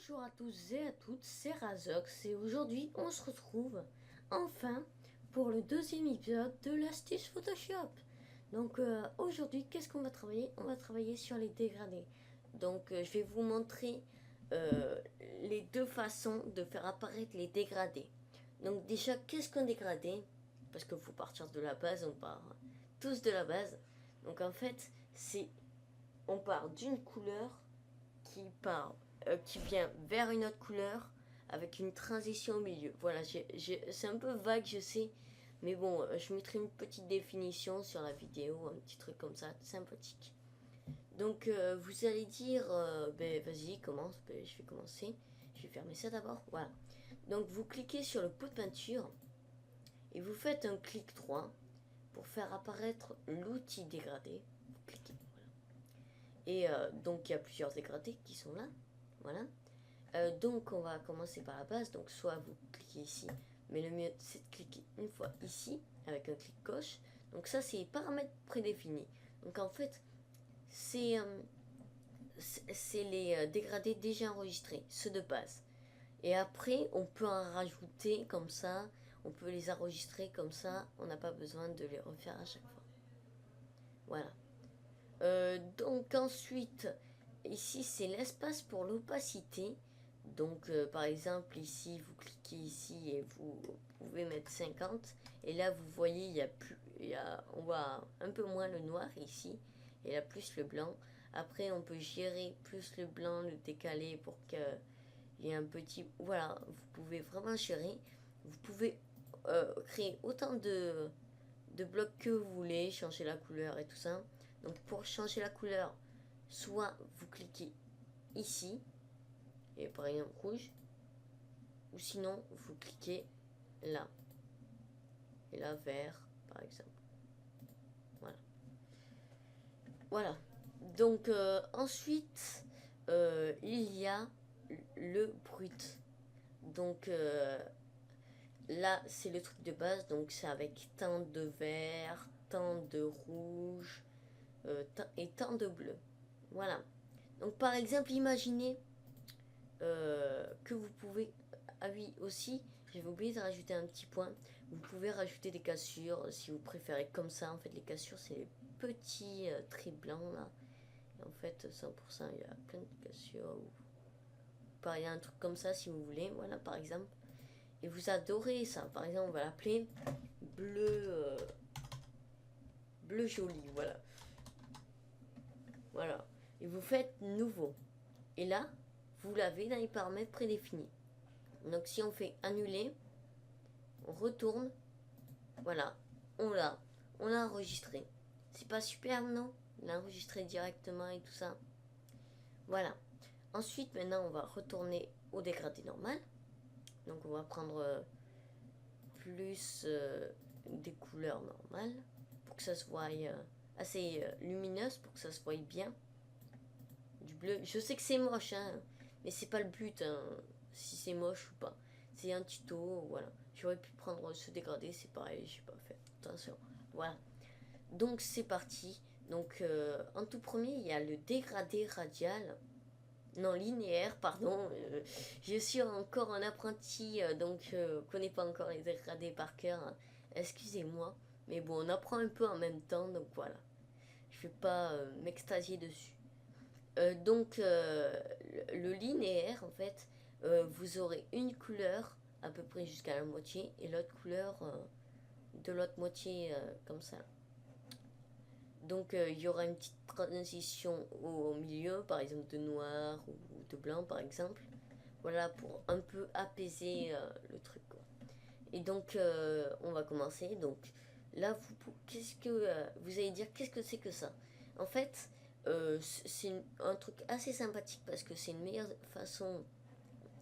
Bonjour à tous et à toutes, c'est Razox et aujourd'hui on se retrouve enfin pour le deuxième épisode de l'astuce Photoshop. Donc aujourd'hui qu'est-ce qu'on va travailler? On va travailler sur les dégradés. Donc je vais vous montrer les deux façons de faire apparaître les dégradés. Donc déjà qu'est-ce qu'un dégradé? Parce qu'il faut partir de la base, on part tous de la base. Donc en fait on part d'une couleur qui vient vers une autre couleur avec une transition au milieu. Voilà, c'est un peu vague, je sais, mais bon, je mettrai une petite définition sur la vidéo, un petit truc comme ça, sympathique. Donc, vous allez dire, ben vas-y, commence, ben, je vais commencer. Je vais fermer ça d'abord, voilà. Donc, vous cliquez sur le pot de peinture et vous faites un clic droit pour faire apparaître l'outil dégradé. Vous cliquez, voilà. Et donc, il y a plusieurs dégradés qui sont là, voilà. Donc on va commencer par la base, donc soit vous cliquez ici, mais le mieux c'est de cliquer une fois ici, avec un clic gauche. Donc ça c'est les paramètres prédéfinis. Donc en fait, c'est les dégradés déjà enregistrés, ceux de base. Et après, on peut en rajouter comme ça, on peut les enregistrer comme ça, on n'a pas besoin de les refaire à chaque fois. Voilà. Donc ensuite, ici c'est l'espace pour l'opacité. Donc par exemple ici vous cliquez ici et vous pouvez mettre 50 et là vous voyez on voit un peu moins le noir ici et là plus le blanc. Après on peut gérer plus le blanc, le décaler pour qu'il y ait un petit, voilà, vous pouvez vraiment gérer. Vous pouvez créer autant de blocs que vous voulez, changer la couleur et tout ça. Donc pour changer la couleur, soit vous cliquez ici, et par exemple rouge, ou sinon vous cliquez là, et là vert par exemple. Voilà. Voilà. Donc ensuite, il y a le brut. Donc là c'est le truc de base, donc c'est avec tant de vert, tant de rouge, et tant de bleu. Voilà. Donc par exemple, imaginez que vous pouvez... Ah oui, aussi, j'avais oublié de rajouter un petit point. Vous pouvez rajouter des cassures si vous préférez comme ça. En fait, les cassures, c'est les petits traits blancs là. Et en fait, 100%, il y a plein de cassures. Pareil, un truc comme ça si vous voulez. Voilà, par exemple. Et vous adorez ça. Par exemple, on va l'appeler bleu, bleu joli. Voilà. Voilà. Et vous faites nouveau. Et là, vous l'avez dans les paramètres prédéfinis. Donc si on fait annuler, on retourne, voilà, on l'a enregistré. C'est pas super, non? On l'a enregistré directement et tout ça. Voilà. Ensuite, maintenant, on va retourner au dégradé normal. Donc on va prendre plus des couleurs normales pour que ça se voie assez lumineuse, pour que ça se voie bien. Du bleu. Je sais que c'est moche, hein, mais c'est pas le but, hein, si c'est moche ou pas. C'est un tuto, voilà. J'aurais pu prendre ce dégradé, c'est pareil, j'ai pas fait attention. Voilà. Donc c'est parti. Donc en tout premier, il y a le dégradé radial. Non, linéaire, pardon. Je suis encore un apprenti, donc je connais pas encore les dégradés par cœur, hein. Excusez-moi. Mais bon, on apprend un peu en même temps, donc voilà. Je vais pas m'extasier dessus. Donc le linéaire, en fait, vous aurez une couleur à peu près jusqu'à la moitié et l'autre couleur de l'autre moitié comme ça. Donc il y aura une petite transition au milieu, par exemple de noir ou de blanc par exemple. Voilà, pour un peu apaiser le truc, quoi. Et donc on va commencer. Donc là, qu'est-ce que vous allez dire, qu'est-ce que c'est que ça? En fait, c'est un truc assez sympathique parce que c'est une meilleure façon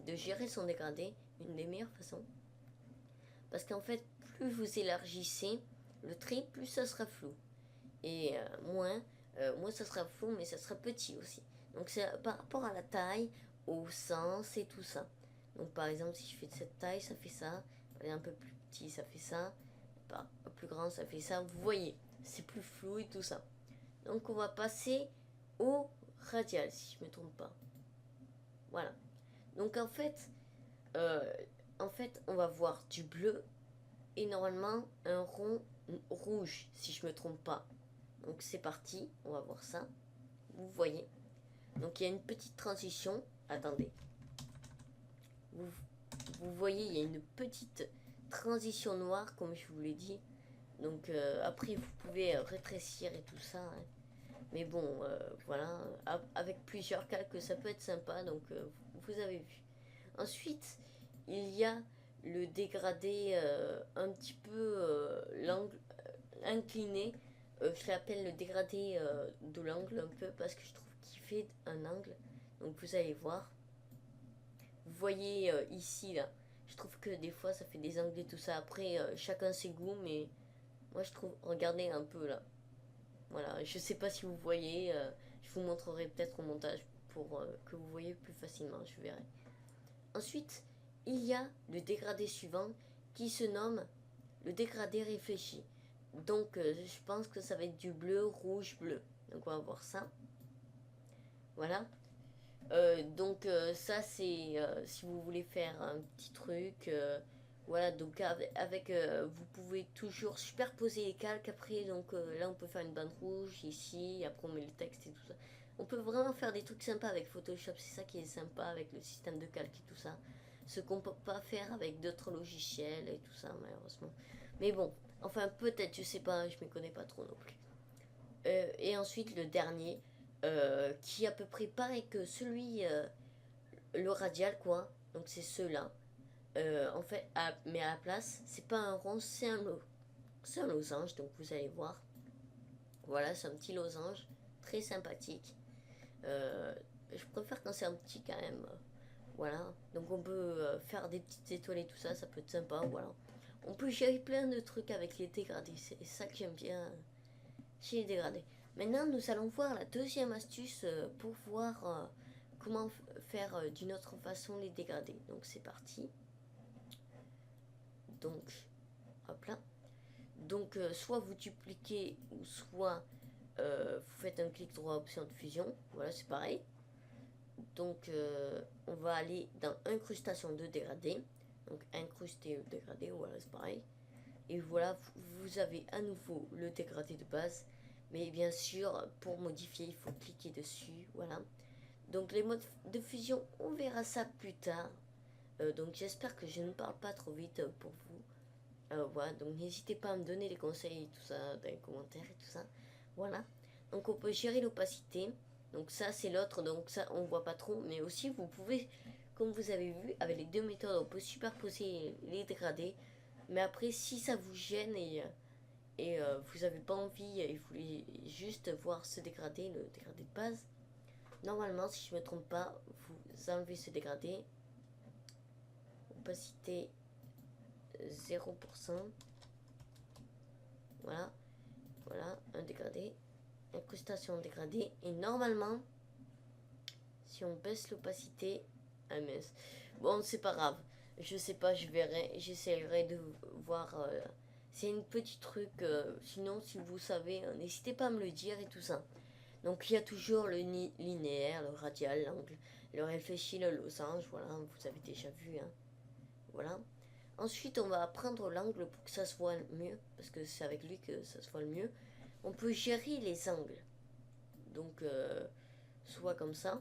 de gérer son dégradé, une des meilleures façons. Parce qu'en fait, plus vous élargissez le trait, plus ça sera flou. Et moins ça sera flou, mais ça sera petit aussi. Donc c'est par rapport à la taille, au sens et tout ça. Donc par exemple, si je fais de cette taille, ça fait ça. Un peu plus petit, ça fait ça. Plus grand, ça fait ça. Vous voyez, c'est plus flou et tout ça. Donc on va passer au radial, si je ne me trompe pas. Voilà. Donc euh, en fait, on va voir du bleu et normalement un rond rouge, si je me trompe pas. Donc c'est parti, on va voir ça. Vous voyez. Donc il y a une petite transition. Attendez. Vous, vous voyez, il y a une petite transition noire, comme je vous l'ai dit. Donc après, vous pouvez rétrécir et tout ça, hein. Mais bon, voilà, avec plusieurs calques, ça peut être sympa, donc vous avez vu. Ensuite, il y a le dégradé un petit peu l'angle incliné. Je l'appelle le dégradé de l'angle un peu parce que je trouve qu'il fait un angle. Donc vous allez voir. Vous voyez ici, là, je trouve que des fois ça fait des angles et tout ça. Après, chacun ses goûts, mais moi je trouve, regardez un peu là. Voilà, je sais pas si vous voyez, je vous montrerai peut-être au montage pour que vous voyez plus facilement, je verrai. Ensuite, il y a le dégradé suivant qui se nomme le dégradé réfléchi. Donc je pense que ça va être du bleu, rouge, bleu. Donc on va voir ça. Voilà. Donc ça c'est si vous voulez faire un petit truc. Voilà, donc vous pouvez toujours superposer les calques après. Donc là on peut faire une bande rouge ici, après on met le texte et tout ça. On peut vraiment faire des trucs sympas avec Photoshop, c'est ça qui est sympa avec le système de calque et tout ça. Ce qu'on peut pas faire avec d'autres logiciels et tout ça malheureusement. Mais bon, enfin peut-être, je sais pas, je me connais pas trop non plus. Et ensuite le dernier, qui est à peu près pareil que celui, le radial quoi. Donc c'est ceux-là. En fait, mais à la place, c'est pas un rond, c'est un losange. Donc vous allez voir. Voilà, c'est un petit losange, très sympathique. Euh, je préfère quand c'est un petit quand même. Voilà, donc on peut faire des petites étoiles et tout ça, ça peut être sympa, voilà. On peut gérer plein de trucs avec les dégradés, c'est ça que j'aime bien chez les dégradés. Maintenant, nous allons voir la deuxième astuce pour voir comment faire d'une autre façon les dégradés. Donc c'est parti. Donc, hop là. Donc soit vous dupliquez ou soit vous faites un clic droit option de fusion. Voilà, c'est pareil. Donc on va aller dans incrustation de dégradé. Donc incruster ou dégradé, voilà, c'est pareil. Et voilà, vous avez à nouveau le dégradé de base. Mais bien sûr, pour modifier, il faut cliquer dessus. Voilà. Donc les modes de fusion, on verra ça plus tard. Donc j'espère que je ne parle pas trop vite pour vous. Voilà, donc n'hésitez pas à me donner des conseils et tout ça dans les commentaires et tout ça. Voilà. Donc on peut gérer l'opacité. Donc ça c'est l'autre, donc ça on voit pas trop. Mais aussi vous pouvez, comme vous avez vu, avec les deux méthodes, on peut superposer les dégradés. Mais après si ça vous gêne et vous n'avez pas envie et vous voulez juste voir ce dégradé, le dégradé de base, normalement si je ne me trompe pas, vous enlevez ce dégradé. Opacité 0%. Voilà. Voilà, un dégradé. Incrustation dégradée. Et normalement, si on baisse l'opacité... Ah mince. Bon, c'est pas grave. Je sais pas, je verrai. J'essaierai de voir... c'est une petite truc. Sinon, si vous savez, n'hésitez pas à me le dire et tout ça. Donc, il y a toujours le linéaire, le radial, l'angle, le réfléchi, le losange. Voilà, vous avez déjà vu. Hein. Voilà. Ensuite, on va prendre l'angle pour que ça se voit mieux. Parce que c'est avec lui que ça se voit le mieux. On peut gérer les angles. Donc, soit comme ça,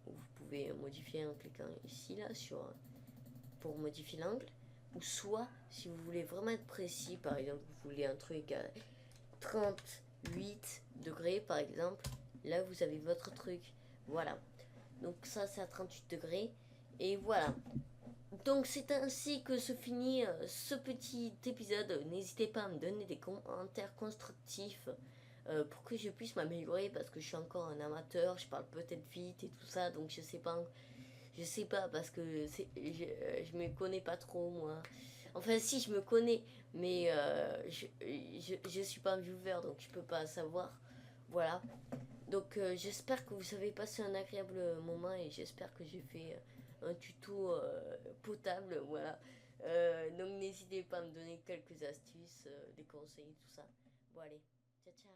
où vous pouvez modifier en cliquant ici, là, pour modifier l'angle. Ou soit, si vous voulez vraiment être précis, par exemple, vous voulez un truc à 38 degrés, par exemple, là, vous avez votre truc. Voilà. Donc ça, c'est à 38 degrés. Et voilà. Donc c'est ainsi que se finit ce petit épisode. N'hésitez pas à me donner des commentaires constructifs pour que je puisse m'améliorer parce que je suis encore un amateur, je parle peut-être vite et tout ça, donc je sais pas parce que je me connais pas trop moi. Enfin si je me connais, mais je suis pas un viewer donc je peux pas savoir. Voilà. Donc j'espère que vous avez passé un agréable moment et j'espère que j'ai fait un tuto potable, voilà. Donc n'hésitez pas à me donner quelques astuces, des conseils, tout ça. Bon allez, ciao ciao.